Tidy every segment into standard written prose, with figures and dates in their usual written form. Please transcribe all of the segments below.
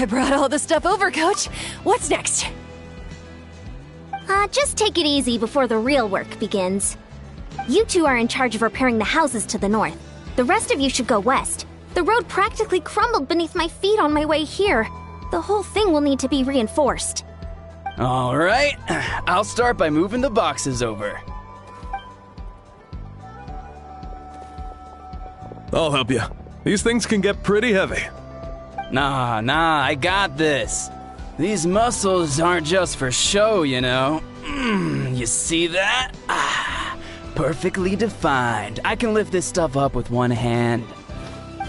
I brought all the stuff over, Coach. What's next? Just take it easy before the real work begins. You two are in charge of repairing the houses to the north. The rest of you should go west. The road practically crumbled beneath my feet on my way here. The whole thing will need to be reinforced. All right, I'll start by moving the boxes over. I'll help you. These things can get pretty heavy. Nah, I got this. These muscles aren't just for show, you know. You see that? Perfectly defined. I can lift this stuff up with one hand.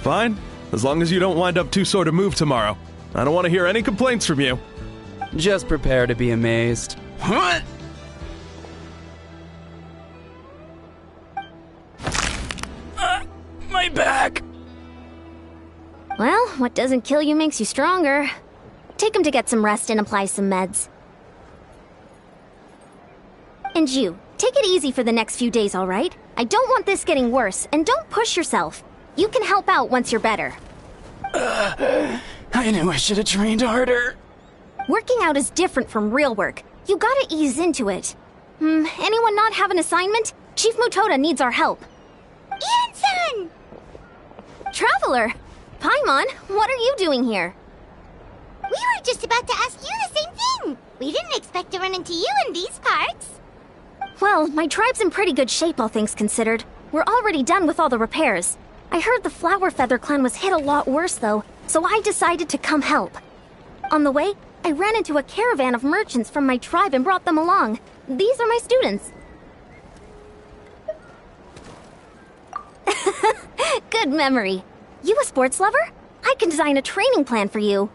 Fine, as long as you don't wind up too sore to move tomorrow. I don't want to hear any complaints from you. Just prepare to be amazed. What? My back! Well, what doesn't kill you makes you stronger. Take him to get some rest and apply some meds. And you, take it easy for the next few days, all right? I don't want this getting worse, and don't push yourself. You can help out once you're better. I knew I should have trained harder. Working out is different from real work. You gotta ease into it. Anyone not have an assignment? Chief Mutoda needs our help. Ian-san! Traveler! Paimon, what are you doing here? We were just about to ask you the same thing. We didn't expect to run into you in these parts. Well, my tribe's in pretty good shape, all things considered. We're already done with all the repairs. I heard the Flower Feather clan was hit a lot worse, though, so I decided to come help. On the way, I ran into a caravan of merchants from my tribe and brought them along. These are my students. Good memory. You a sports lover? I can design a training plan for you.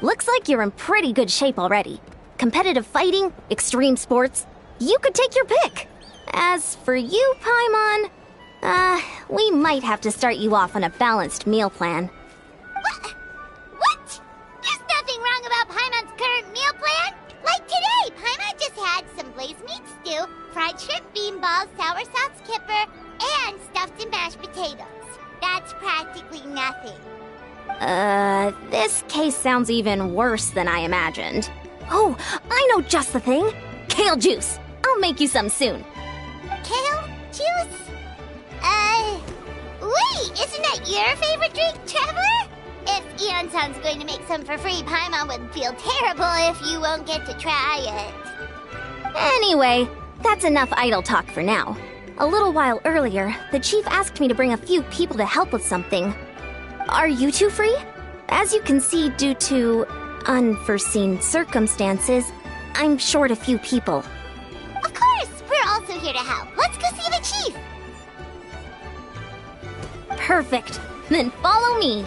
Looks like you're in pretty good shape already. Competitive fighting, extreme sports. You could take your pick. As for you, Paimon, we might have to start you off on a balanced meal plan. What? There's nothing wrong about Paimon's current meal plan. Like today, Paimon just had some blazed meat stew, fried shrimp bean balls, sour sauce kipper, and stuffed and mashed potatoes. That's practically nothing. This case sounds even worse than I imagined. Oh, I know just the thing. Kale juice. I'll make you some soon. Kale juice? Wait, isn't that your favorite drink, Traveler? If Ian-san's going to make some for free, Paimon would feel terrible if you won't get to try it. Anyway, that's enough idle talk for now. A little while earlier, the chief asked me to bring a few people to help with something. Are you two free? As you can see, due to unforeseen circumstances, I'm short a few people. Of course, we're also here to help. Let's go see the chief. Perfect. Then follow me.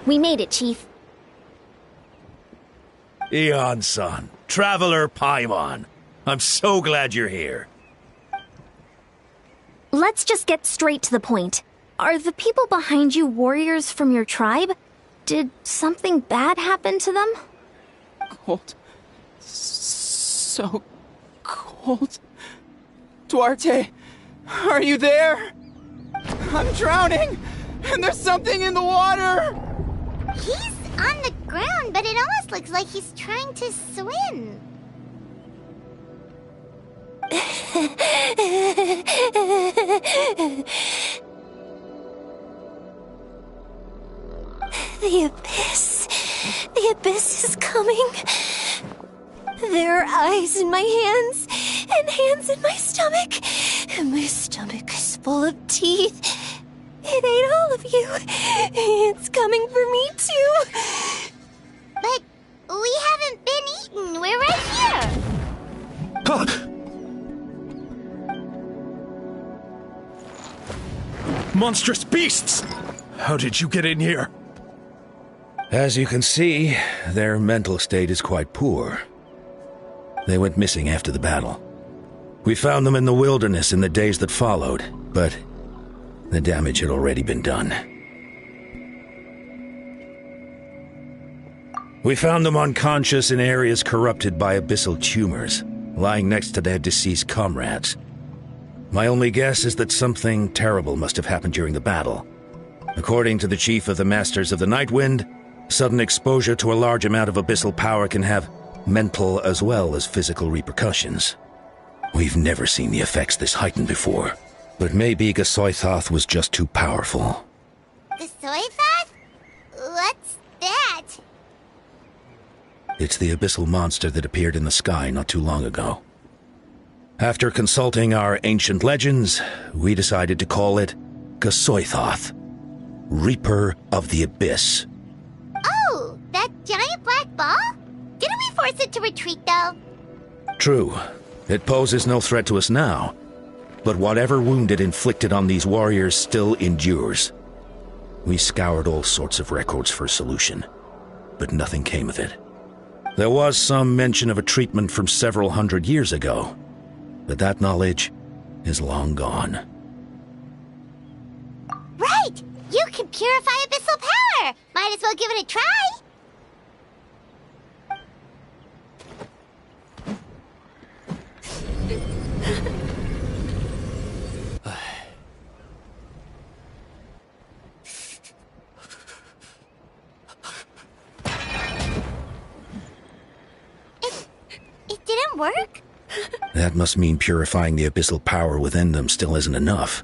We made it, Chief. Ian-san, Traveler Paimon. I'm so glad you're here. Let's just get straight to the point. Are the people behind you warriors from your tribe? Did something bad happen to them? Cold. So cold. Duarte, are you there? I'm drowning, and there's something in the water! He's on the ground, but it almost looks like he's trying to swim. The abyss. The abyss is coming. There are eyes in my hands, and hands in my stomach. And my stomach is full of teeth. It ate all of you. It's coming for me, too. But we haven't been eaten. We're right here. monstrous beasts! How did you get in here? As you can see, their mental state is quite poor. They went missing after the battle. We found them in the wilderness in the days that followed, but the damage had already been done. We found them unconscious in areas corrupted by abyssal tumors, lying next to their deceased comrades. My only guess is that something terrible must have happened during the battle. According to the chief of the Masters of the Nightwind, sudden exposure to a large amount of abyssal power can have mental as well as physical repercussions. We've never seen the effects this heightened before, but maybe Gasoithoth was just too powerful. Gasoithoth? What's that? It's the abyssal monster that appeared in the sky not too long ago. After consulting our ancient legends, we decided to call it Gasoithoth, Reaper of the Abyss. Oh, that giant black ball? Didn't we force it to retreat, though? True. It poses no threat to us now, but whatever wound it inflicted on these warriors still endures. We scoured all sorts of records for a solution, but nothing came of it. There was some mention of a treatment from several hundred years ago, but that knowledge is long gone. Right! You can purify abyssal power! Might as well give it a try! It didn't work? That must mean purifying the abyssal power within them still isn't enough.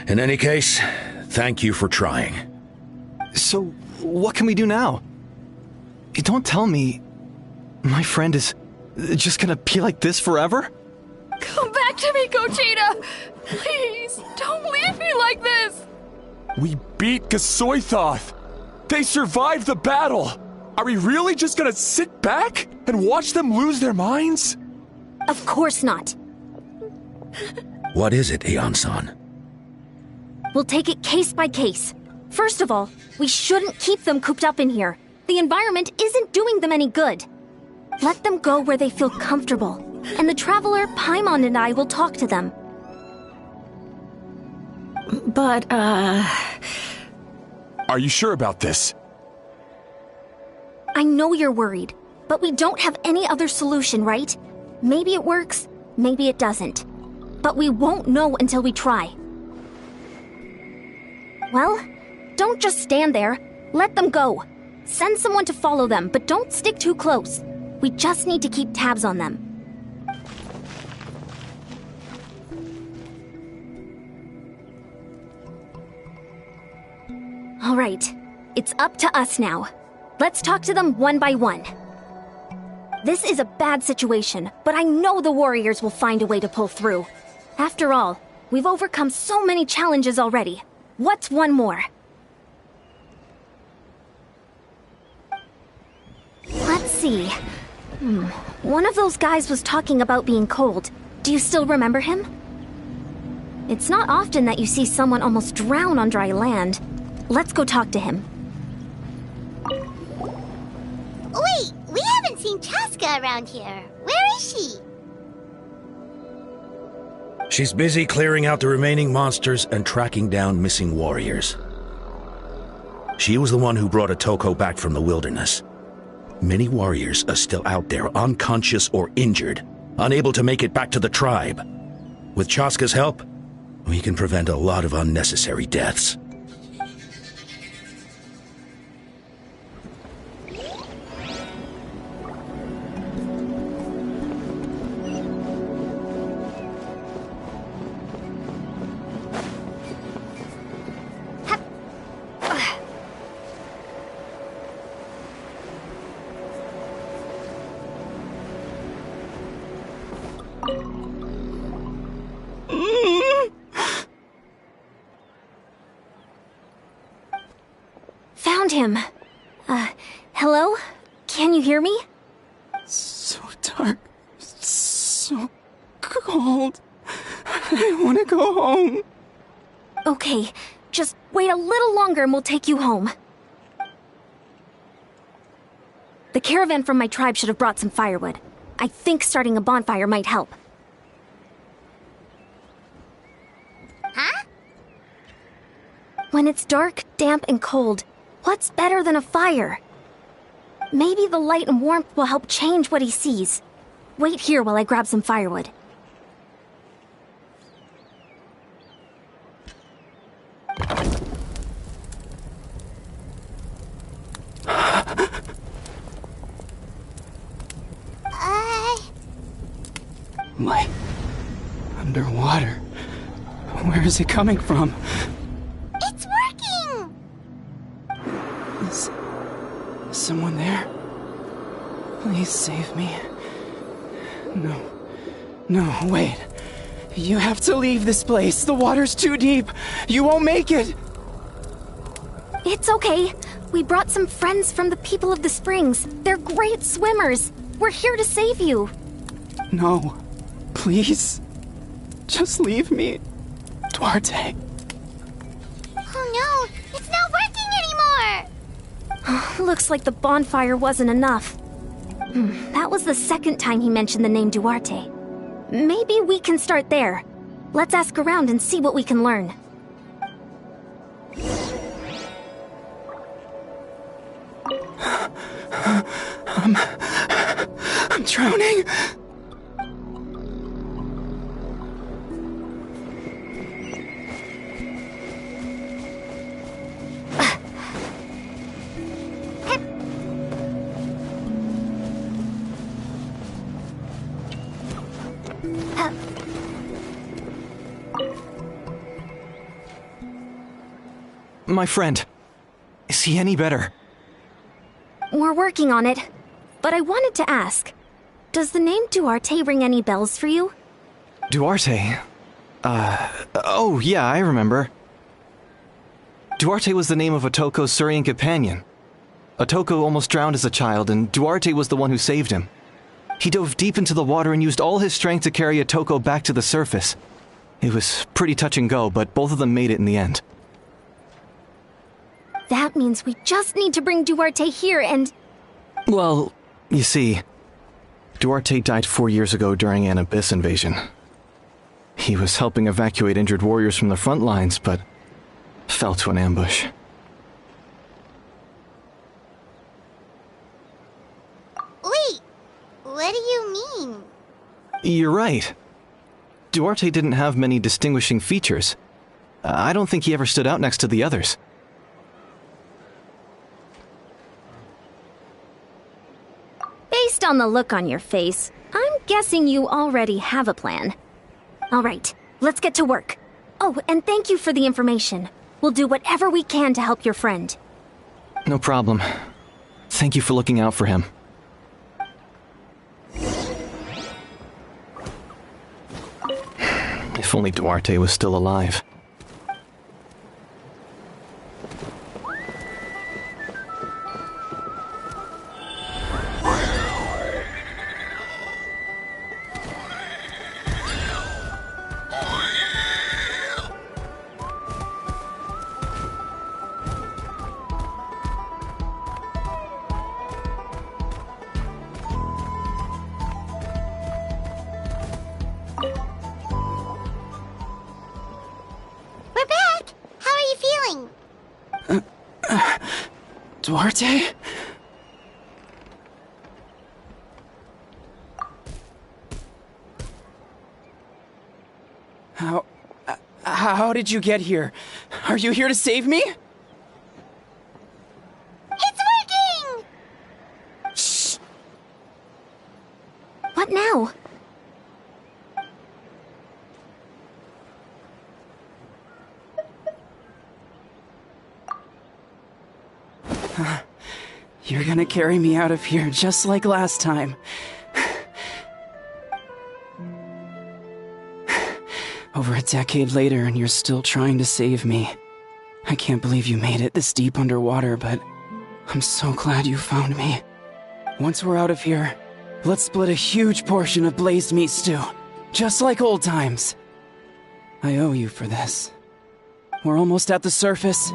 In any case, thank you for trying. So, what can we do now? Don't tell me my friend is just gonna be like this forever? Come back to me, Gogeta! Please, don't leave me like this! We beat Gasoithoth! They survived the battle! Are we really just gonna sit back and watch them lose their minds? Of course not. What is it, Aeon-san? We'll take it case by case. First of all, we shouldn't keep them cooped up in here. The environment isn't doing them any good. Let them go where they feel comfortable, and the Traveler, Paimon, and I will talk to them. But, Are you sure about this? I know you're worried, but we don't have any other solution, right? Maybe it works, maybe it doesn't. But we won't know until we try. Well, don't just stand there. Let them go. Send someone to follow them, but don't stick too close. We just need to keep tabs on them. All right, it's up to us now. Let's talk to them one by one. This is a bad situation, but I know the warriors will find a way to pull through. After all, we've overcome so many challenges already. What's one more? Let's see. One of those guys was talking about being cold. Do you still remember him? It's not often that you see someone almost drown on dry land. Let's go talk to him. Wait, we haven't seen Chaska around here. Where is she? She's busy clearing out the remaining monsters and tracking down missing warriors. She was the one who brought Otoko back from the wilderness. Many warriors are still out there, unconscious or injured, unable to make it back to the tribe. With Chaska's help, we can prevent a lot of unnecessary deaths. Found him. Hello? Can you hear me? so dark, so cold. I want to go home. Okay, just wait a little longer and we'll take you home. The caravan from my tribe should have brought some firewood. I think starting a bonfire might help. Huh? When it's dark, damp, and cold, what's better than a fire? Maybe the light and warmth will help change what he sees. Wait here while I grab some firewood. Light. Underwater. Where is it coming from? It's working! Is someone there? Please save me. No. No, wait. You have to leave this place. The water's too deep. You won't make it. It's okay. We brought some friends from the people of the springs. They're great swimmers. We're here to save you. No. Please. Just leave me. Duarte. Oh no, it's not working anymore! Looks like the bonfire wasn't enough. That was the second time he mentioned the name Duarte. Maybe we can start there. Let's ask around and see what we can learn. I'm drowning. My friend, is he any better? We're working on it. But I wanted to ask, does the name Duarte ring any bells for you? Duarte? Oh yeah, I remember. Duarte was the name of Otoko's Surian companion. Otoko almost drowned as a child, and Duarte was the one who saved him. He dove deep into the water and used all his strength to carry Otoko back to the surface. It was pretty touch and go, but both of them made it in the end. That means we just need to bring Duarte here and... Well, you see, Duarte died 4 years ago during an Abyss invasion. He was helping evacuate injured warriors from the front lines, but fell to an ambush. Wait, what do you mean? You're right. Duarte didn't have many distinguishing features. I don't think he ever stood out next to the others. Based on the look on your face, I'm guessing you already have a plan. All right, let's get to work. Oh, and thank you for the information. We'll do whatever we can to help your friend. No problem. Thank you for looking out for him. If only Duarte was still alive. We're back! How are you feeling? Duarte? How did you get here? Are you here to save me? It's working! Shh! What now? You're gonna carry me out of here just like last time. Over a decade later, and you're still trying to save me. I can't believe you made it this deep underwater, but I'm so glad you found me. Once we're out of here, let's split a huge portion of blazed meat stew, just like old times. I owe you for this. We're almost at the surface.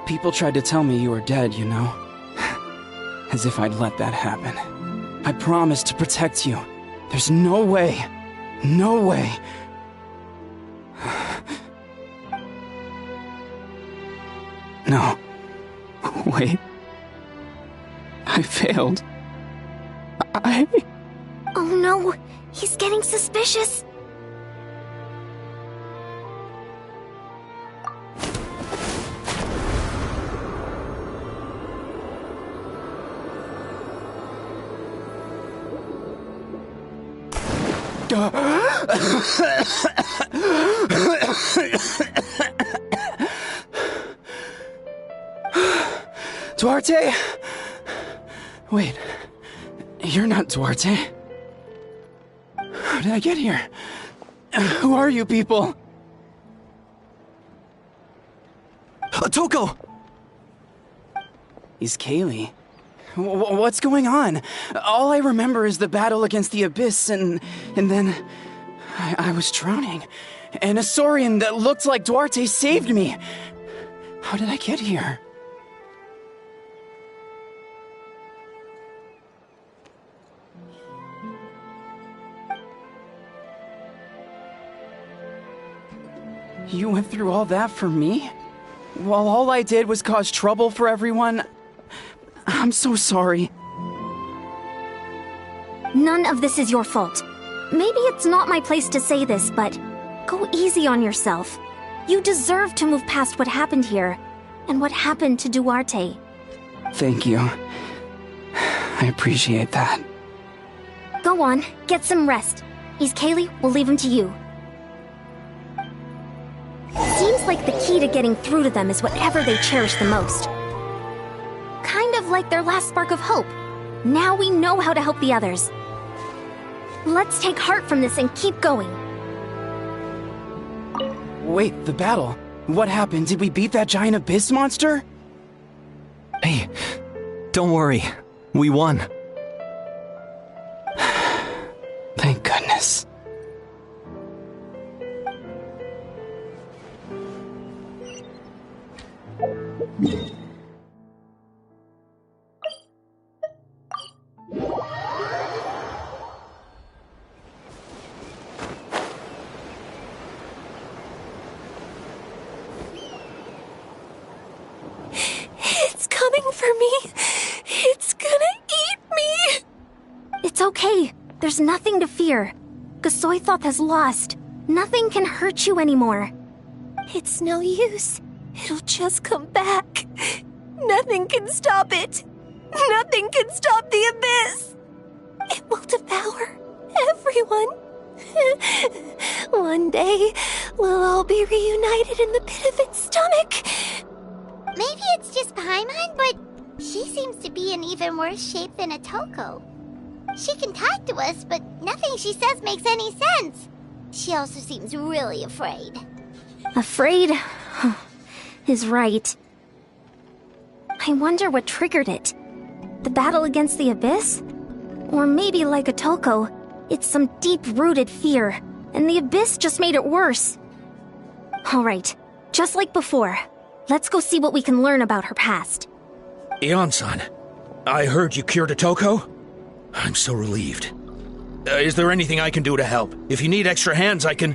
People tried to tell me you were dead, you know. As if I'd let that happen. I promised to protect you. There's no way. No way. No. Wait. I failed. Oh no, he's getting suspicious. Duarte? Wait, you're not Duarte. How did I get here? Who are you people? Otoko! He's Kaylee. What's going on? All I remember is the battle against the Abyss, and then I was drowning. And a Saurian that looked like Duarte saved me. How did I get here? You went through all that for me? While all I did was cause trouble for everyone? I'm so sorry. None of this is your fault. Maybe it's not my place to say this, but go easy on yourself. You deserve to move past what happened here, and what happened to Duarte. Thank you. I appreciate that. Go on, get some rest. He's Kaylee, we'll leave him to you. Seems like the key to getting through to them is whatever they cherish the most. Kind of like their last spark of hope. Now we know how to help the others. Let's take heart from this and keep going. Wait, the battle. What happened? Did we beat that giant abyss monster? Hey, don't worry. We won. Thank goodness. It's coming for me. It's gonna eat me. It's okay. There's nothing to fear. Gasoithoth has lost. Nothing can hurt you anymore. It's no use. It'll just come back. Nothing can stop it. Nothing can stop the abyss. It will devour everyone. One day, we'll all be reunited in the pit of its stomach. Maybe it's just Paimon, but she seems to be in even worse shape than Otoko. She can talk to us, but nothing she says makes any sense. She also seems really afraid. Afraid is right. I wonder what triggered it. The battle against the Abyss? Or maybe like Otoko, it's some deep-rooted fear, and the Abyss just made it worse. Alright, just like before, let's go see what we can learn about her past. Ion-san, I heard you cured Otoko? I'm so relieved. Is there anything I can do to help? If you need extra hands, I can...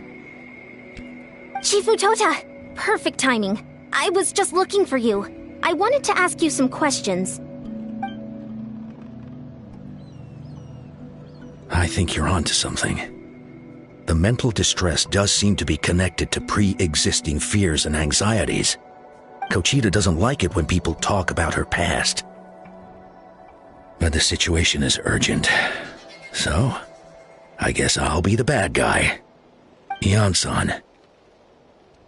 Chifu Tota! Perfect timing. I was just looking for you. I wanted to ask you some questions. I think you're onto something. The mental distress does seem to be connected to pre-existing fears and anxieties. Kochita doesn't like it when people talk about her past. But the situation is urgent. So, I guess I'll be the bad guy. Ion-san,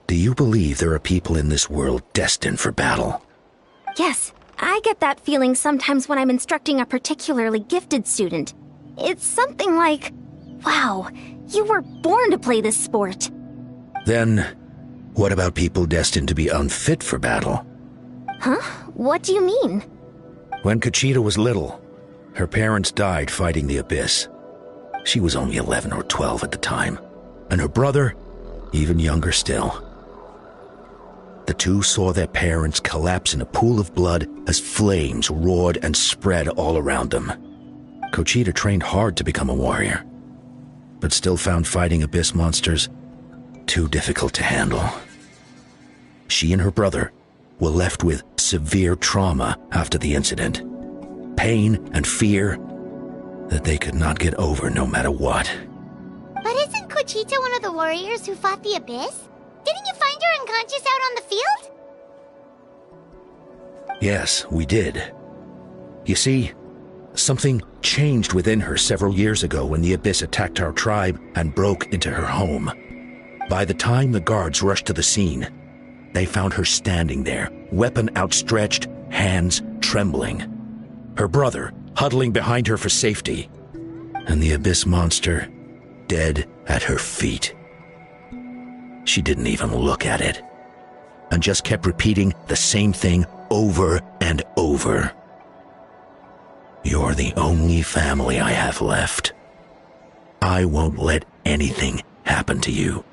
do you believe there are people in this world destined for battle? Yes, I get that feeling sometimes when I'm instructing a particularly gifted student. It's something like, wow, you were born to play this sport. Then, what about people destined to be unfit for battle? Huh? What do you mean? When Kochita was little, her parents died fighting the Abyss. She was only 11 or 12 at the time, and her brother, even younger still. The two saw their parents collapse in a pool of blood as flames roared and spread all around them. Conchita trained hard to become a warrior, but still found fighting abyss monsters too difficult to handle. She and her brother were left with severe trauma after the incident, pain and fear that they could not get over no matter what. But isn't Conchita one of the warriors who fought the Abyss? Didn't you find her unconscious out on the field? Yes, we did. You see, something changed within her several years ago when the Abyss attacked our tribe and broke into her home. By the time the guards rushed to the scene, they found her standing there, weapon outstretched, hands trembling. Her brother huddling behind her for safety, and the Abyss monster dead at her feet. She didn't even look at it, and just kept repeating the same thing over and over. You're the only family I have left. I won't let anything happen to you.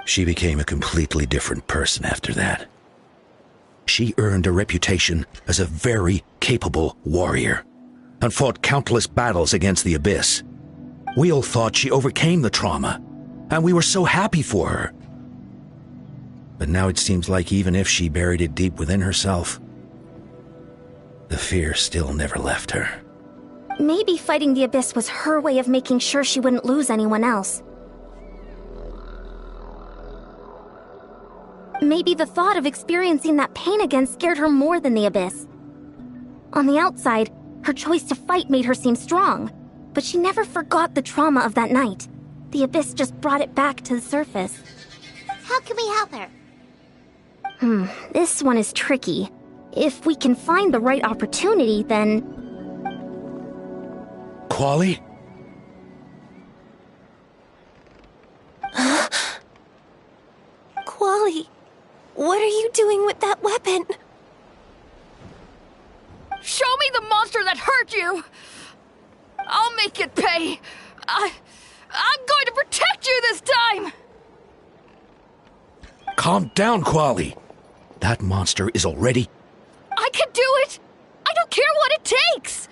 She became a completely different person after that. She earned a reputation as a very capable warrior, and fought countless battles against the Abyss. We all thought she overcame the trauma, and we were so happy for her. But now it seems like even if she buried it deep within herself, the fear still never left her. Maybe fighting the Abyss was her way of making sure she wouldn't lose anyone else. Maybe the thought of experiencing that pain again scared her more than the Abyss. On the outside, her choice to fight made her seem strong, but she never forgot the trauma of that night. The Abyss just brought it back to the surface. How can we help her? This one is tricky. If we can find the right opportunity, then... Quali? Quali, what are you doing with that weapon? Show me the monster that hurt you! I'll make it pay! I'm going to protect you this time! Calm down, Quali. That monster is already... I can do it! I don't care what it takes!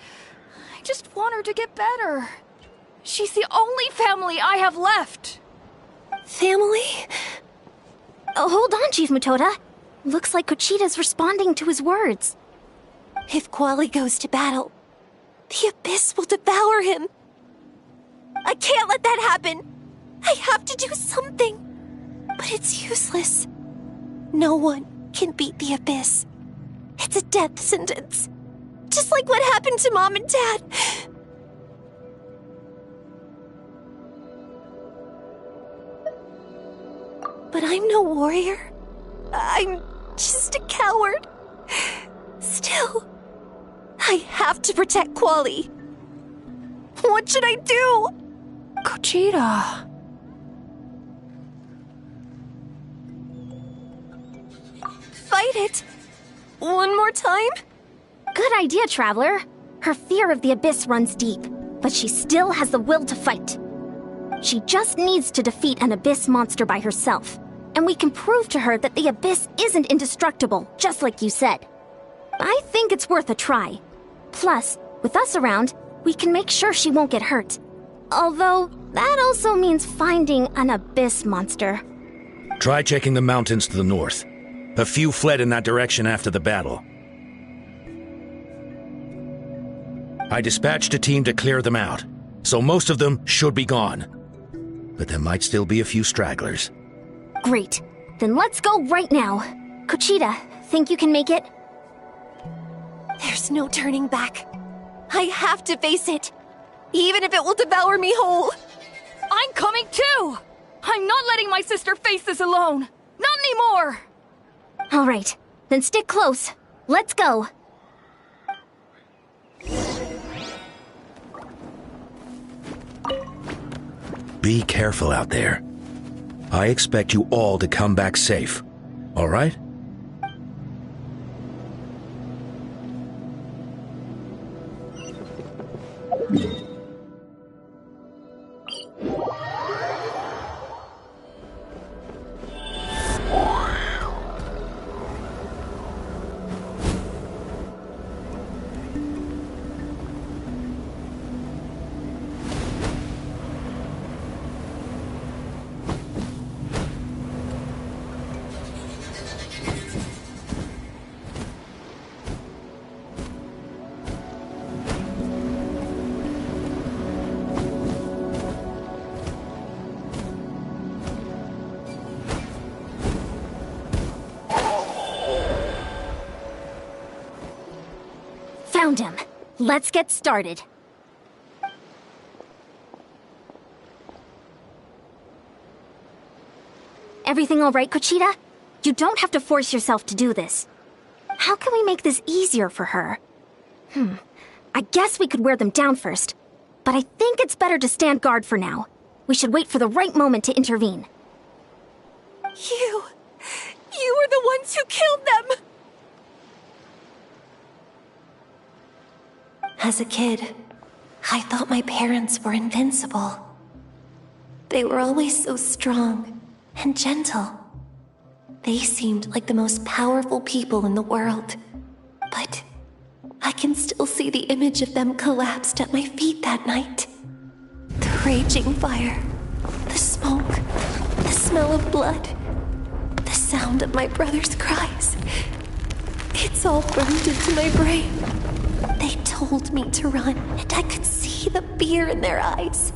I just want her to get better. She's the only family I have left. Family? Oh, hold on, Chief Matoda. Looks like Conchita's responding to his words. If Quali goes to battle, the Abyss will devour him. I can't let that happen. I have to do something. But it's useless. No one can beat the Abyss. It's a death sentence. Just like what happened to Mom and Dad. But I'm no warrior. I'm just a coward. Still, I have to protect Quali. What should I do? Conchita. Fight it. One more time? Good idea, Traveler. Her fear of the Abyss runs deep, but she still has the will to fight. She just needs to defeat an Abyss monster by herself, and we can prove to her that the Abyss isn't indestructible, just like you said. I think it's worth a try. Plus, with us around, we can make sure she won't get hurt. Although, that also means finding an Abyss monster. Try checking the mountains to the north. A few fled in that direction after the battle. I dispatched a team to clear them out, so most of them should be gone. But there might still be a few stragglers. Great. Then let's go right now. Conchita, think you can make it? There's no turning back. I have to face it, even if it will devour me whole. I'm coming too! I'm not letting my sister face this alone! Not anymore! All right, then stick close. Let's go. Be careful out there. I expect you all to come back safe, all right? Found him. Let's get started. Everything all right, Conchita? You don't have to force yourself to do this. How can we make this easier for her? I guess we could wear them down first, but I think it's better to stand guard for now. We should wait for the right moment to intervene. You were the ones who killed them! As a kid, I thought my parents were invincible. They were always so strong and gentle. They seemed like the most powerful people in the world. But I can still see the image of them collapsed at my feet that night. The raging fire, the smoke, the smell of blood, the sound of my brother's cries. It's all burned into my brain. They told me to run, and I could see the fear in their eyes.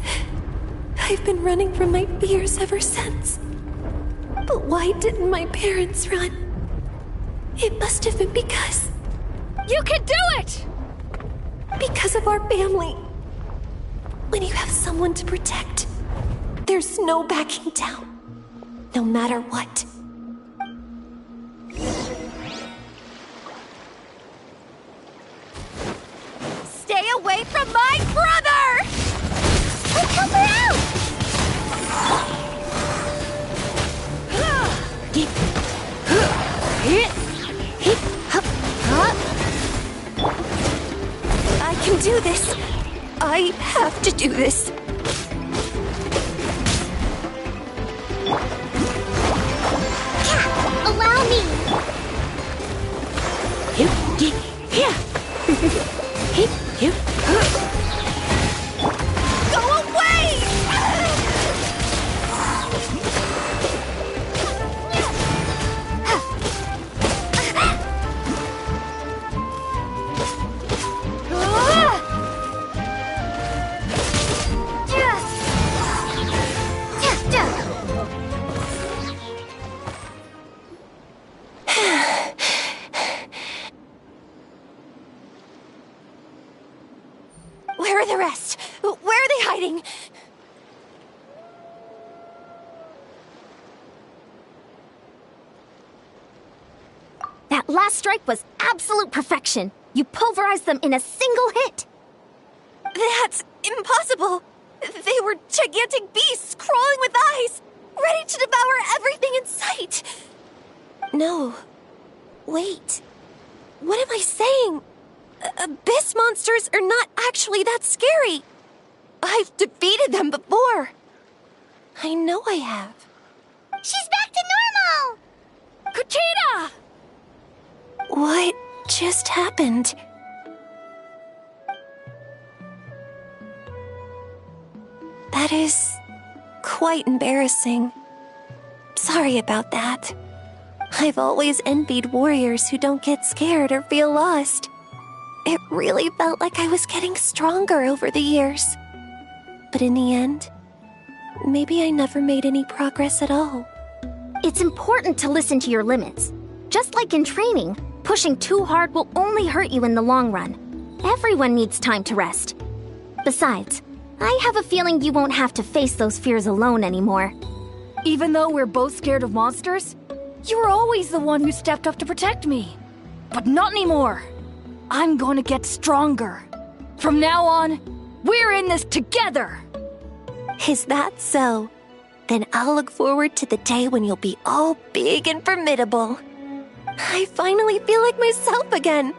I've been running from my fears ever since. But why didn't my parents run? It must have been because... You can do it! Because of our family. When you have someone to protect, there's no backing down. No matter what. Stay away from my brother! Help her out! I can do this. I have to do this. Allow me! Go away! Where are the rest? Where are they hiding? That last strike was absolute perfection. You pulverized them in a single hit. That's impossible. They were gigantic beasts crawling with eyes, ready to devour everything in sight. No. Wait. What am I saying? Abyss monsters are not actually that scary. I've defeated them before. I know I have. She's back to normal! Conchita! What just happened? That is quite embarrassing. Sorry about that. I've always envied warriors who don't get scared or feel lost. It really felt like I was getting stronger over the years. But in the end, maybe I never made any progress at all. It's important to listen to your limits. Just like in training, pushing too hard will only hurt you in the long run. Everyone needs time to rest. Besides, I have a feeling you won't have to face those fears alone anymore. Even though we're both scared of monsters, you were always the one who stepped up to protect me. But not anymore. I'm going to get stronger. From now on, we're in this together. Is that so? Then I'll look forward to the day when you'll be all big and formidable. I finally feel like myself again.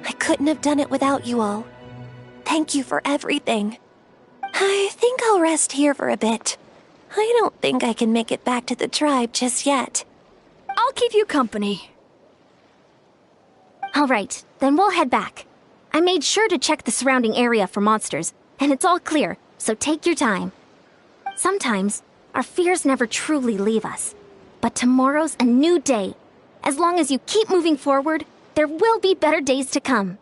I couldn't have done it without you all. Thank you for everything. I think I'll rest here for a bit. I don't think I can make it back to the tribe just yet. I'll keep you company. All right, then we'll head back. I made sure to check the surrounding area for monsters, and it's all clear, so take your time. Sometimes, our fears never truly leave us. But tomorrow's a new day. As long as you keep moving forward, there will be better days to come.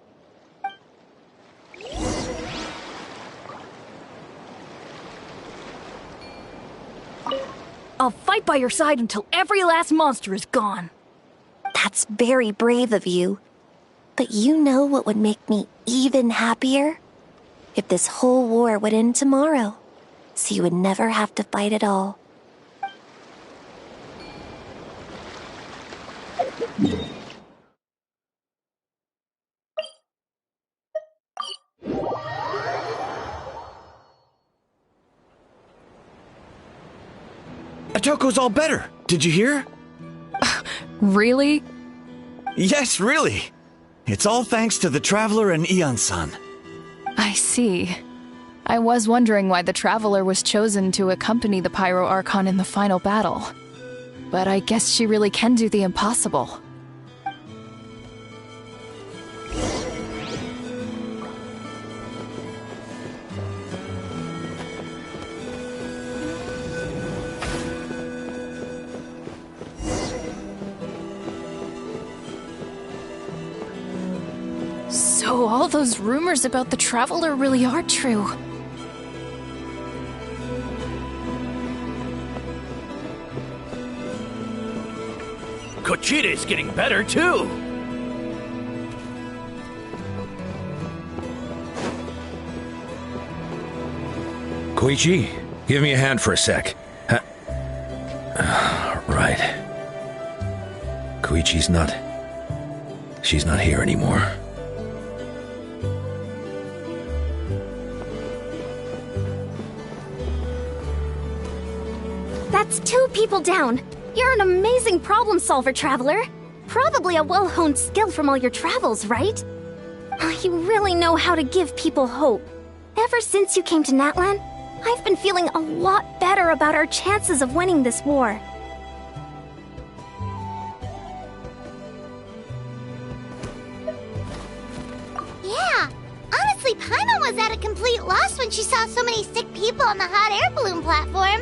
I'll fight by your side until every last monster is gone. That's very brave of you. But you know what would make me even happier? If this whole war would end tomorrow, so you would never have to fight at all. Otoko's all better. Did you hear? Really? Yes, really. It's all thanks to the Traveler and Ian-san. I see. I was wondering why the Traveler was chosen to accompany the Pyro Archon in the final battle. But I guess she really can do the impossible. So all those rumors about the Traveler really are true. Kochide's getting better, too! Koichi, give me a hand for a sec. Right. Koichi's not... She's not here anymore. That's 2 people down. You're an amazing problem solver, Traveler. Probably a well-honed skill from all your travels, right? You really know how to give people hope. Ever since you came to Natlan, I've been feeling a lot better about our chances of winning this war. Yeah, honestly, Paimon was at a complete loss when she saw so many sick people on the hot air balloon platform.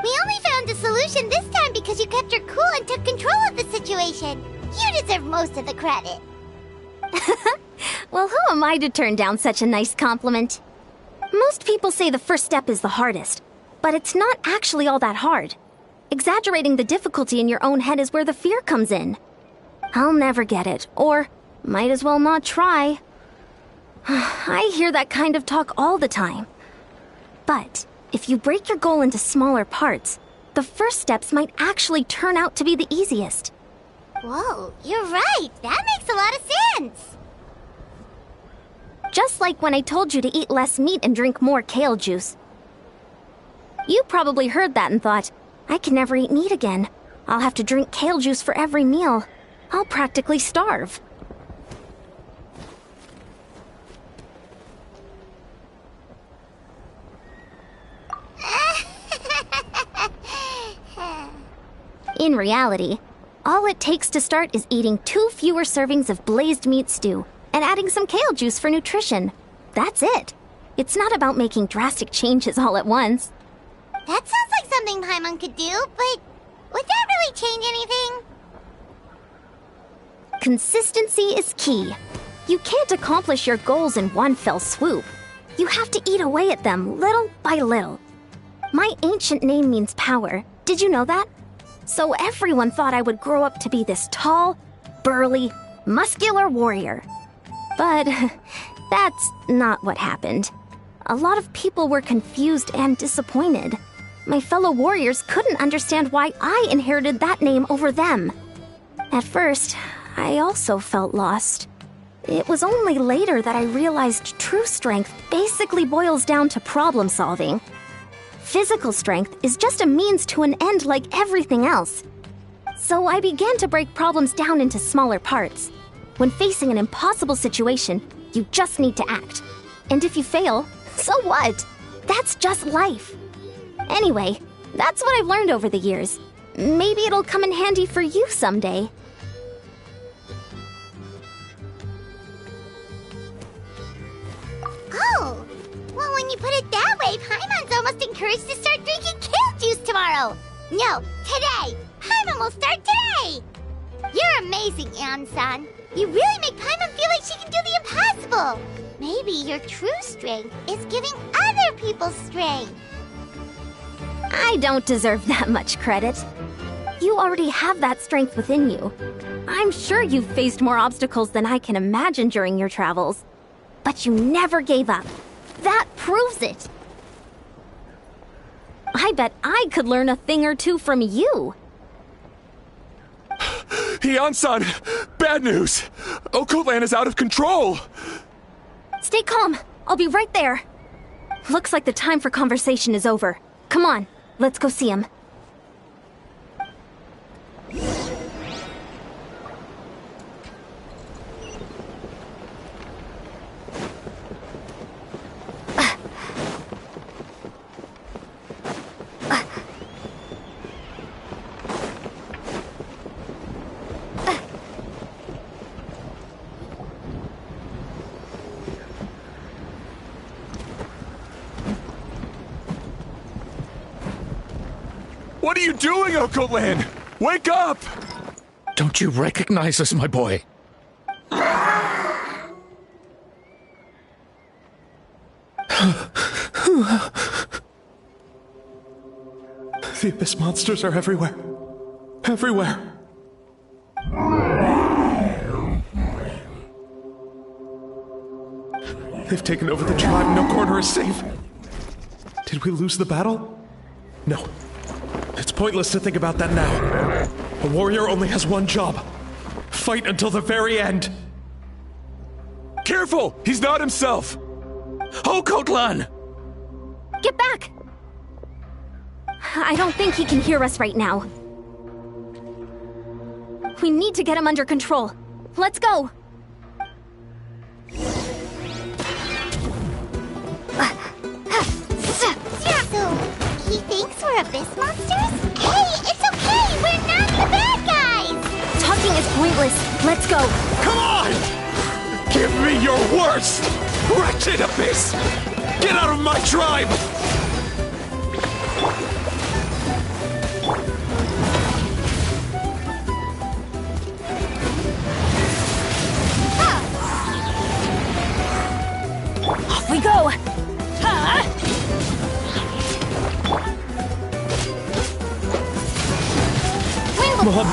We only found a solution this time because you kept your cool and took control of the situation. You deserve most of the credit. Well, who am I to turn down such a nice compliment? Most people say the first step is the hardest, but it's not actually all that hard. Exaggerating the difficulty in your own head is where the fear comes in. I'll never get it, or might as well not try. I hear that kind of talk all the time. But if you break your goal into smaller parts, the first steps might actually turn out to be the easiest. Whoa, you're right. That makes a lot of sense. Just like when I told you to eat less meat and drink more kale juice. You probably heard that and thought, I can never eat meat again. I'll have to drink kale juice for every meal. I'll practically starve. In reality, all it takes to start is eating 2 fewer servings of blazed meat stew and adding some kale juice for nutrition. That's it. It's not about making drastic changes all at once. That sounds like something Paimon could do, but would that really change anything? Consistency is key. You can't accomplish your goals in one fell swoop. You have to eat away at them little by little. My ancient name means power. Did you know that? So everyone thought I would grow up to be this tall, burly, muscular warrior. But that's not what happened. A lot of people were confused and disappointed. My fellow warriors couldn't understand why I inherited that name over them. At first, I also felt lost. It was only later that I realized true strength basically boils down to problem solving. Physical strength is just a means to an end like everything else. So I began to break problems down into smaller parts. When facing an impossible situation, you just need to act. And if you fail, so what? That's just life. Anyway, that's what I've learned over the years. Maybe it'll come in handy for you someday. Oh, well, when you put it that way, Paimon's almost encouraged to start drinking kale juice tomorrow. No, today. Paimon will start today. You're amazing, Ann-san. You really make Paimon feel like she can do the impossible. Maybe your true strength is giving other people strength. I don't deserve that much credit. You already have that strength within you. I'm sure you've faced more obstacles than I can imagine during your travels. But you never gave up. That proves it. I bet I could learn a thing or two from you. Hyan-san, bad news! Okoland is out of control! Stay calm. I'll be right there. Looks like the time for conversation is over. Come on, let's go see him. What are you doing, Okoland? Wake up! Don't you recognize us, my boy? The Abyss monsters are everywhere. Everywhere. They've taken over the tribe. No corner is safe. Did we lose the battle? No. It's pointless to think about that now. A warrior only has one job. Fight until the very end. Careful! He's not himself! Okoland! Get back! I don't think he can hear us right now. We need to get him under control. Let's go! So, he thinks we're Abyss monsters? Hey, it's okay! We're not the bad guys! Talking is pointless. Let's go. Come on! Give me your worst! Wretched Abyss! Get out of my tribe! Off we go! Mom,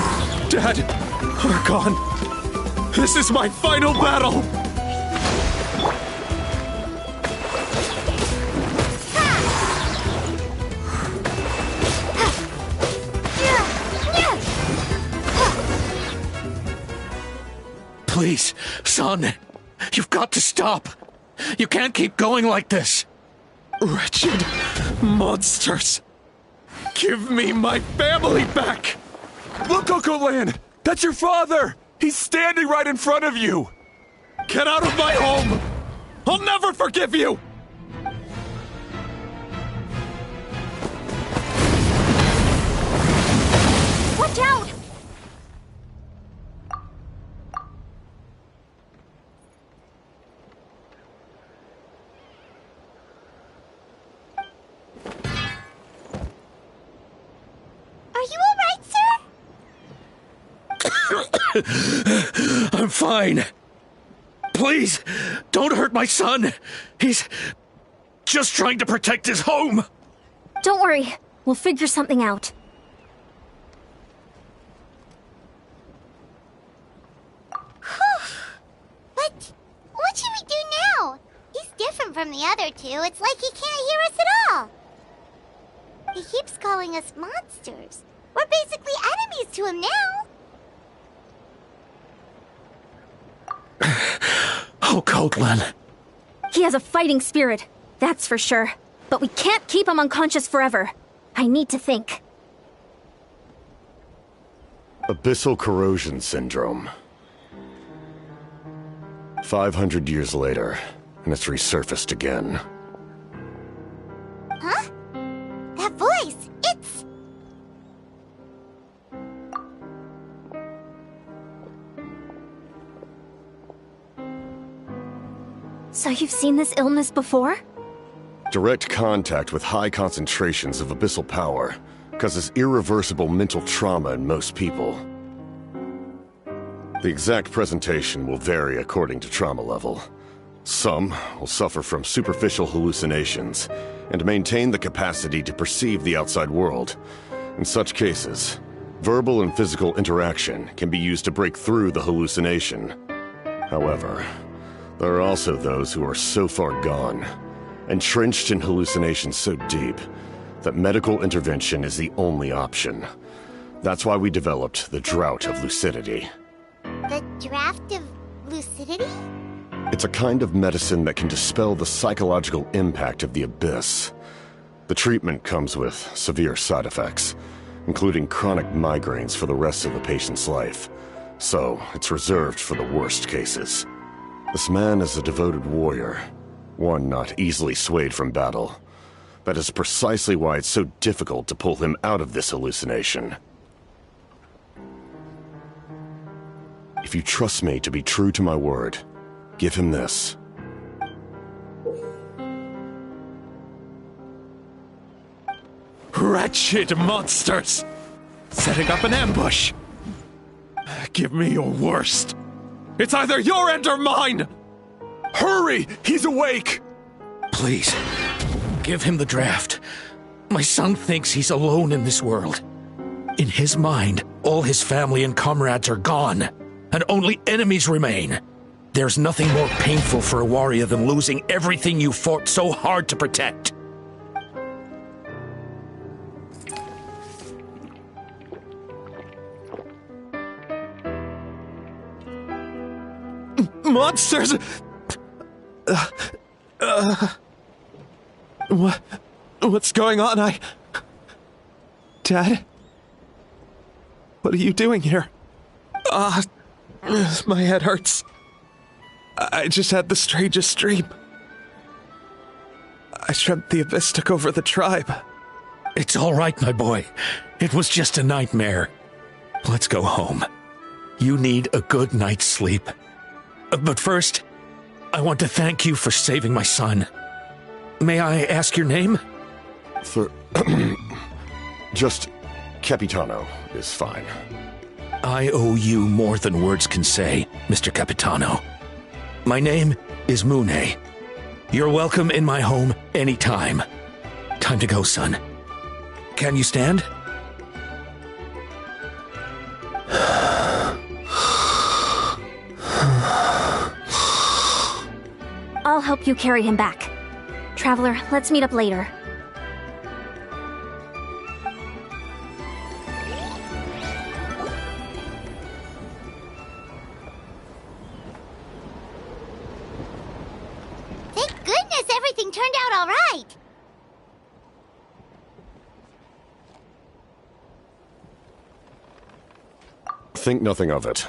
Dad, Archon. This is my final battle! Please, son, you've got to stop. You can't keep going like this. Wretched monsters! Give me my family back! Look, Okoland! That's your father! He's standing right in front of you! Get out of my home! I'll never forgive you! Watch out! Are you alright, sir? I'm fine. Please, don't hurt my son. He's just trying to protect his home. Don't worry. We'll figure something out. But what should we do now? He's different from the other two. It's like he can't hear us at all. He keeps calling us monsters. We're basically enemies to him now. Okoland. He has a fighting spirit, that's for sure. But we can't keep him unconscious forever. I need to think. Abyssal corrosion syndrome. 500 years later, and it's resurfaced again. Huh? That voice, it's... So you've seen this illness before? Direct contact with high concentrations of abyssal power causes irreversible mental trauma in most people. The exact presentation will vary according to trauma level. Some will suffer from superficial hallucinations and maintain the capacity to perceive the outside world. In such cases, Verbal and physical interaction can be used to break through the hallucination. However, there are also those who are so far gone, entrenched in hallucinations so deep, that medical intervention is the only option. That's why we developed the Drought of Lucidity. The Draft of Lucidity? It's a kind of medicine that can dispel the psychological impact of the abyss. The treatment comes with severe side effects, including chronic migraines for the rest of the patient's life. So, it's reserved for the worst cases. This man is a devoted warrior, one not easily swayed from battle. That is precisely why it's so difficult to pull him out of this hallucination. If you trust me to be true to my word, give him this. Wretched monsters! Setting up an ambush! Give me your worst. It's either your end or mine! Hurry! He's awake! Please, give him the draft. My son thinks he's alone in this world. In his mind, all his family and comrades are gone, and only enemies remain. There's nothing more painful for a warrior than losing everything you fought so hard to protect. Monsters! What's going on? Dad? What are you doing here? My head hurts. I just had the strangest dream. I dreamt the Abyss took over the tribe. It's all right, my boy. It was just a nightmare. Let's go home. You need a good night's sleep. But first, I want to thank you for saving my son. May I ask your name? Just Capitano is fine. I owe you more than words can say, Mr. Capitano. My name is Mune. You're welcome in my home anytime. Time to go, son. Can you stand? I'll help you carry him back. Traveler, let's meet up later. Thank goodness everything turned out all right. Think nothing of it.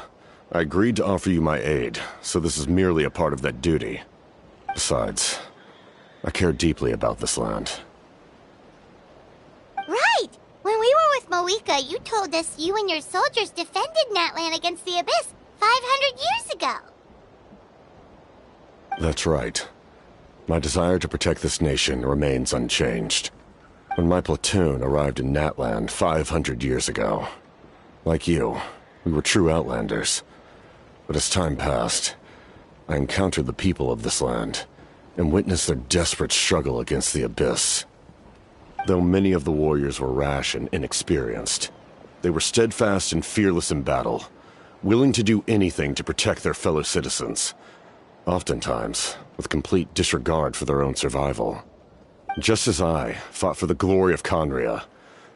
I agreed to offer you my aid, so this is merely a part of that duty. Besides, I care deeply about this land. Right! When we were with Moika, you told us you and your soldiers defended Natlan against the Abyss 500 years ago. That's right. My desire to protect this nation remains unchanged. When my platoon arrived in Natlan 500 years ago, like you, we were true outlanders. But as time passed, I encountered the people of this land and witnessed their desperate struggle against the Abyss. Though many of the warriors were rash and inexperienced, they were steadfast and fearless in battle, willing to do anything to protect their fellow citizens, oftentimes with complete disregard for their own survival. Just as I fought for the glory of Conria,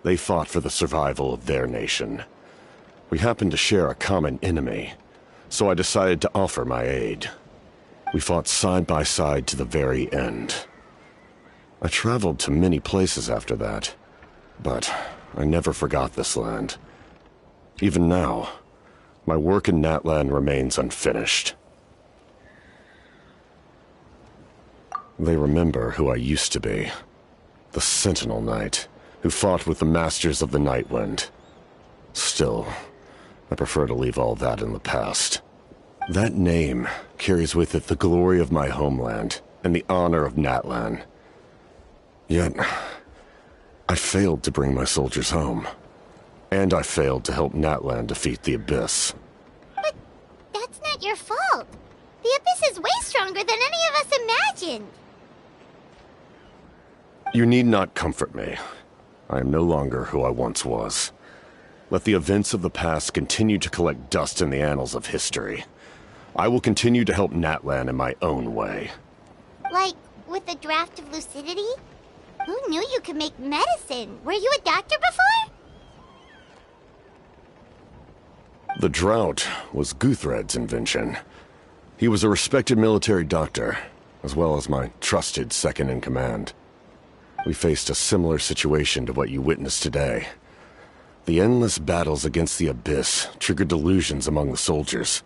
they fought for the survival of their nation. We happened to share a common enemy, so I decided to offer my aid. We fought side by side to the very end. I traveled to many places after that, but I never forgot this land. Even now, my work in Natlan remains unfinished. They remember who I used to be. The Sentinel Knight, who fought with the Masters of the Nightwind. Still, I prefer to leave all that in the past. That name carries with it the glory of my homeland and the honor of Natlan. Yet, I failed to bring my soldiers home. And I failed to help Natlan defeat the Abyss. But that's not your fault. The Abyss is way stronger than any of us imagined. You need not comfort me. I am no longer who I once was. Let the events of the past continue to collect dust in the annals of history. I will continue to help Natlan in my own way. Like, with the draft of lucidity? Who knew you could make medicine? Were you a doctor before? The drought was Guthred's invention. He was a respected military doctor, as well as my trusted second-in-command. We faced a similar situation to what you witnessed today. The endless battles against the Abyss triggered delusions among the soldiers,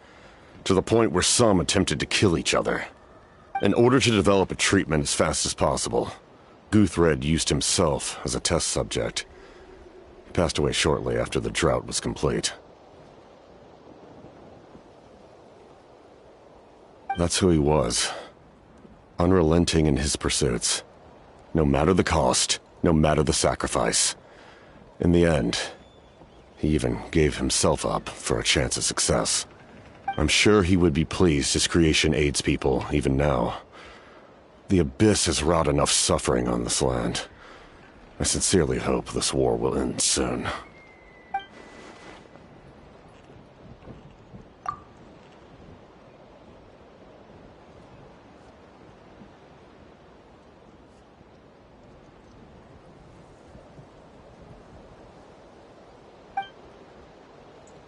to the point where some attempted to kill each other. In order to develop a treatment as fast as possible, Guthred used himself as a test subject. He passed away shortly after the drought was complete. That's who he was. Unrelenting in his pursuits. No matter the cost, no matter the sacrifice. In the end, he even gave himself up for a chance at success. I'm sure he would be pleased his creation aids people even now. The Abyss has wrought enough suffering on this land. I sincerely hope this war will end soon.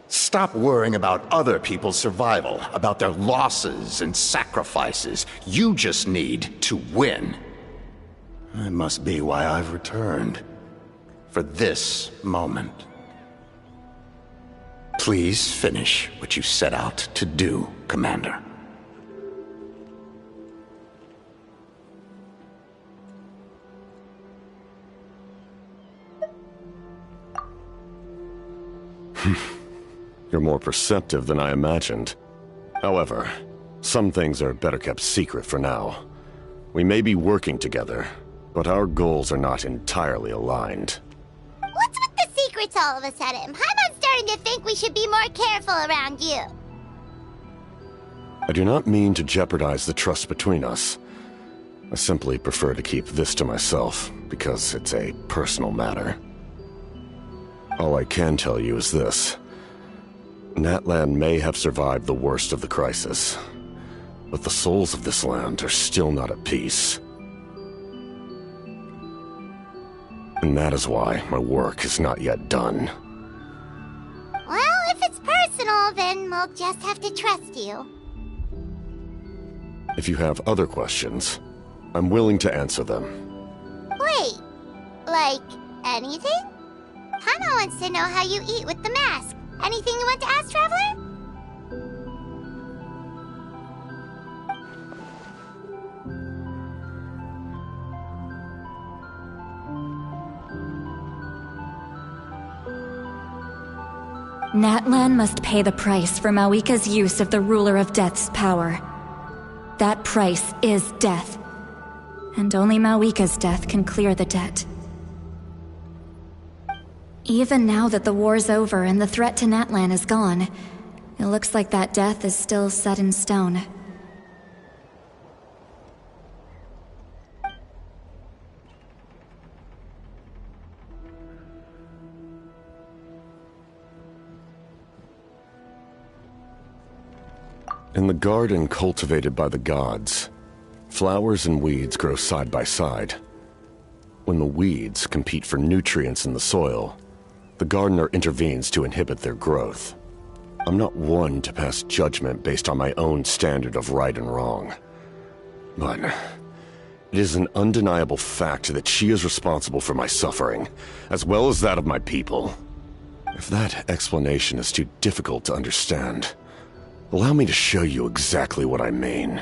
Stop worrying about other people's survival, about their losses and sacrifices. You just need to win. That must be why I've returned. For this moment. Please finish what you set out to do, Commander. You're more perceptive than I imagined. However, some things are better kept secret for now. We may be working together, but our goals are not entirely aligned. What's with the secrets all of a sudden? Paimon's starting to think we should be more careful around you. I do not mean to jeopardize the trust between us. I simply prefer to keep this to myself, because it's a personal matter. All I can tell you is this. Natlan may have survived the worst of the crisis, but the souls of this land are still not at peace. And that is why my work is not yet done. Well, if it's personal, then we'll just have to trust you. If you have other questions, I'm willing to answer them. Wait, like anything? Paimon wants to know how you eat with the mask. Anything you want to ask, Traveler? Natlan must pay the price for Mawika's use of the Ruler of Death's power. That price is death. And only Mawika's death can clear the debt. Even now that the war's over and the threat to Natlan is gone, it looks like that death is still set in stone. In the garden cultivated by the gods, flowers and weeds grow side by side. When the weeds compete for nutrients in the soil, the gardener intervenes to inhibit their growth. I'm not one to pass judgment based on my own standard of right and wrong. But it is an undeniable fact that she is responsible for my suffering, as well as that of my people. If that explanation is too difficult to understand, allow me to show you exactly what I mean.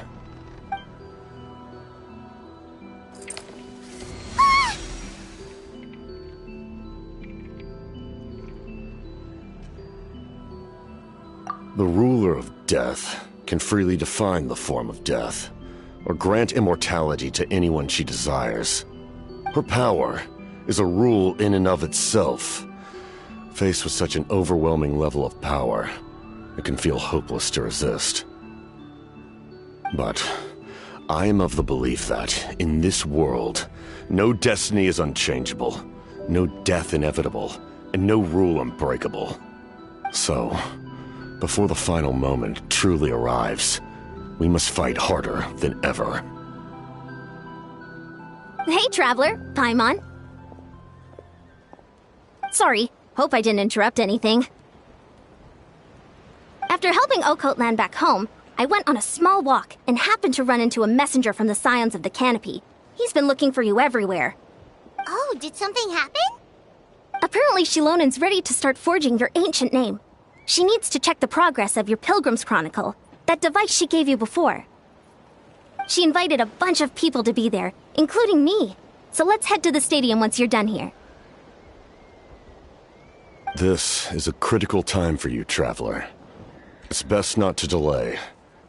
The ruler of death can freely define the form of death, or grant immortality to anyone she desires. Her power is a rule in and of itself. Faced with such an overwhelming level of power, it can feel hopeless to resist. But I am of the belief that, in this world, no destiny is unchangeable, no death inevitable, and no rule unbreakable. So, before the final moment truly arrives, we must fight harder than ever. Hey, Traveler. Paimon. Sorry, hope I didn't interrupt anything. After helping Okot land back home, I went on a small walk and happened to run into a messenger from the Scions of the Canopy. He's been looking for you everywhere. Oh, did something happen? Apparently Shilonen's ready to start forging your ancient name. She needs to check the progress of your Pilgrim's Chronicle, that device she gave you before. She invited a bunch of people to be there, including me. So let's head to the stadium once you're done here. This is a critical time for you, Traveler. It's best not to delay,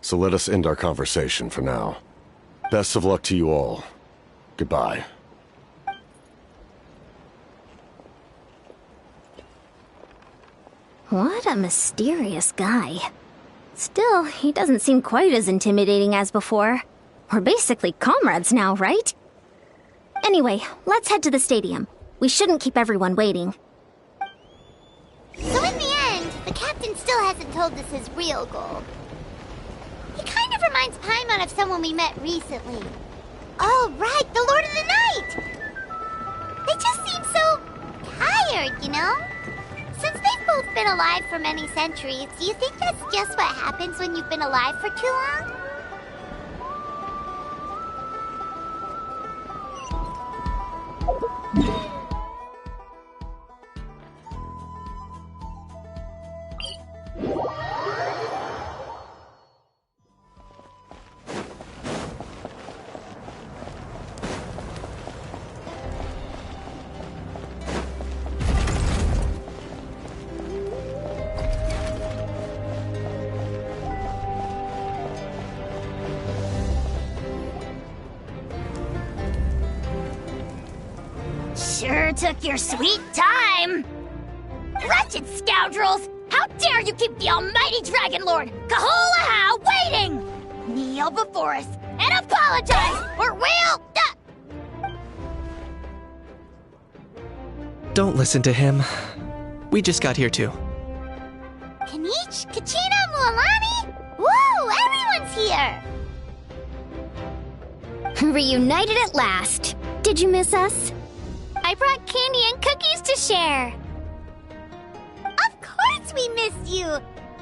so let us end our conversation for now. Best of luck to you all. Goodbye. What a mysterious guy. Still, he doesn't seem quite as intimidating as before. We're basically comrades now, right? Anyway, let's head to the stadium. We shouldn't keep everyone waiting. So in the end, the captain still hasn't told us his real goal. He kind of reminds Paimon of someone we met recently. Oh, right, the Lord of the Night! They just seem so tired, you know? Since they've both been alive for many centuries, do you think that's just what happens when you've been alive for too long? Sure took your sweet time! Wretched scoundrels! How dare you keep the almighty Dragon Lord, Kahulaha, waiting! Kneel before us and apologize, or we'll... Don't listen to him. We just got here too. Kanich, Kachina, Mualani? Woo! Everyone's here! Reunited at last. Did you miss us? I brought candy and cookies to share. Of course we missed you.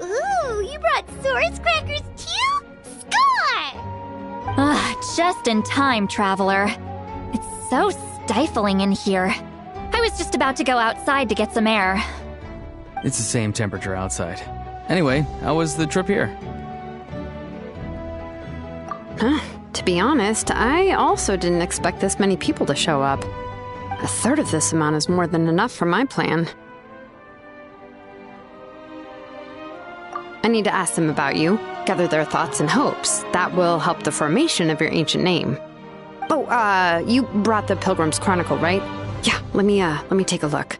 Ooh, you brought Source crackers too? Score! Just in time, Traveler. It's so stifling in here. I was just about to go outside to get some air. It's the same temperature outside. Anyway, how was the trip here? To be honest, I also didn't expect this many people to show up. A third of this amount is more than enough for my plan. I need to ask them about you, gather their thoughts and hopes. That will help the formation of your ancient name. Oh, you brought the Pilgrim's Chronicle, right? Yeah, let me take a look.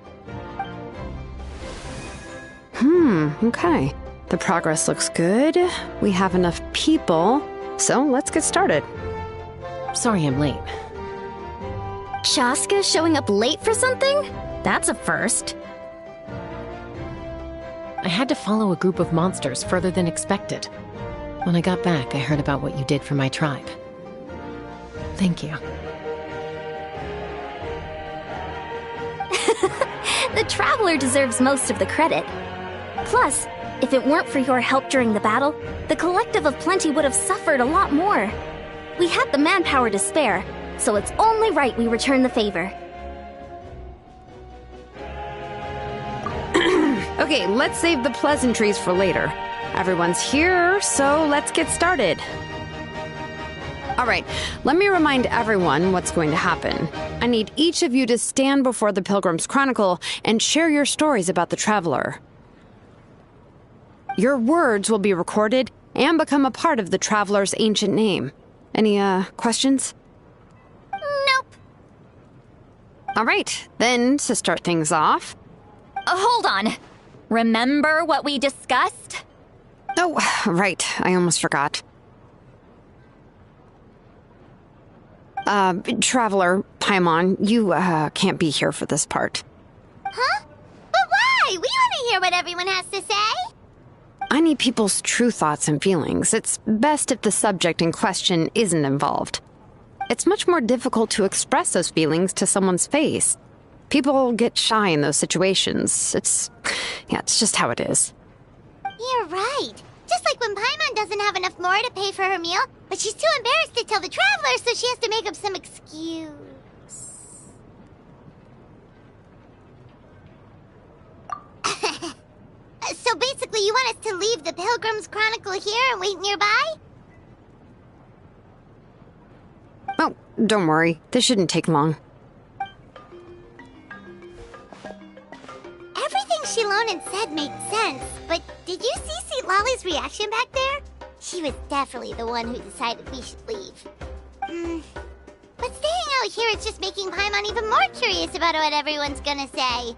Okay. The progress looks good. We have enough people, so let's get started. Sorry I'm late. Shaska showing up late for something? That's a first. I had to follow a group of monsters further than expected. When I got back, I heard about what you did for my tribe. Thank you. The Traveler deserves most of the credit. Plus, if it weren't for your help during the battle, the Collective of Plenty would have suffered a lot more. We had the manpower to spare, so it's only right we return the favor. Okay, let's save the pleasantries for later. Everyone's here, so let's get started. All right, let me remind everyone what's going to happen. I need each of you to stand before the Pilgrim's Chronicle and share your stories about the Traveler. Your words will be recorded and become a part of the Traveler's ancient name. Any, questions? Nope. All right, then, to start things off... Hold on. Remember what we discussed? Oh, right, I almost forgot. Traveler, Paimon, you, can't be here for this part. Huh? But hear what everyone has to say. I need people's true thoughts and feelings. It's best if the subject in question isn't involved. It's much more difficult to express those feelings to someone's face. People get shy in those situations. It's just how it is. You're right. Just like when Paimon doesn't have enough more to pay for her meal, but she's too embarrassed to tell the traveler, so she has to make up some excuse. So basically, you want us to leave the Pilgrim's Chronicle here and wait nearby? Oh, don't worry. This shouldn't take long. Everything Shilonen said made sense, but did you see Lolly's reaction back there? She was definitely the one who decided we should leave. But staying out here is just making Paimon even more curious about what everyone's gonna say.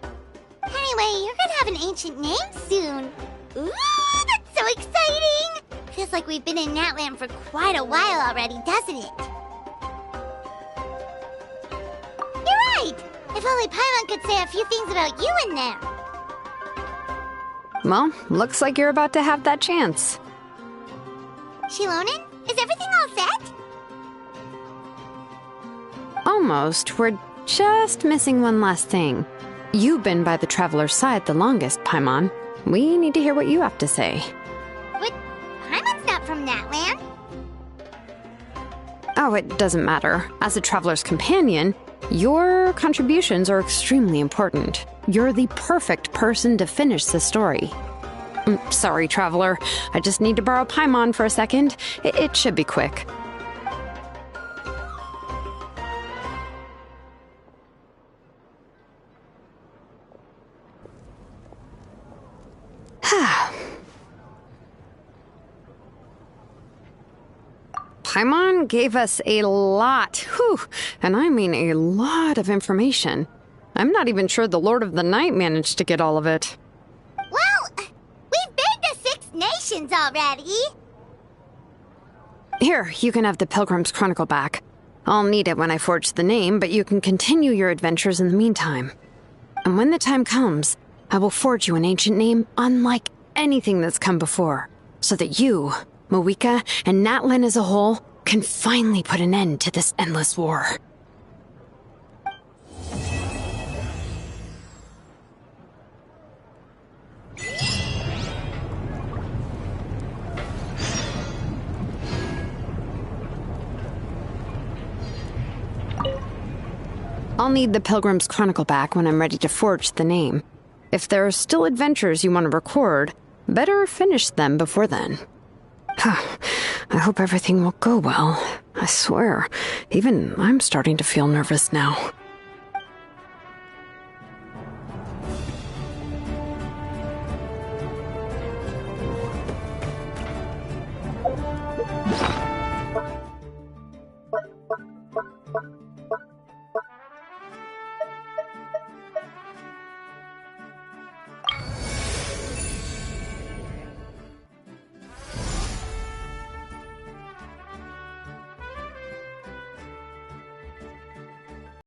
Anyway, you're gonna have an ancient name soon. Ooh, that's so exciting! Feels like we've been in Natland for quite a while already, doesn't it? You're right! If only Paimon could say a few things about you in there. Well, looks like you're about to have that chance. Shilonen, is everything all set? Almost. We're just missing one last thing. You've been by the Traveler's side the longest, Paimon. We need to hear what you have to say. But Paimon's not from Natland. Oh, it doesn't matter. As a Traveler's companion, your contributions are extremely important. You're the perfect person to finish the story. Sorry, Traveler. I just need to borrow Paimon for a second. It should be quick. Paimon gave us a lot, and I mean a lot of information. I'm not even sure the Lord of the Night managed to get all of it. Well, we've been to 6 nations already. Here, you can have the Pilgrim's Chronicle back. I'll need it when I forge the name, but you can continue your adventures in the meantime. And when the time comes, I will forge you an ancient name unlike anything that's come before, so that you, Mawika, and Natlan as a whole can finally put an end to this endless war. I'll need the Pilgrim's Chronicle back when I'm ready to forge the name. If there are still adventures you want to record, better finish them before then. I hope everything will go well. I swear, even I'm starting to feel nervous now.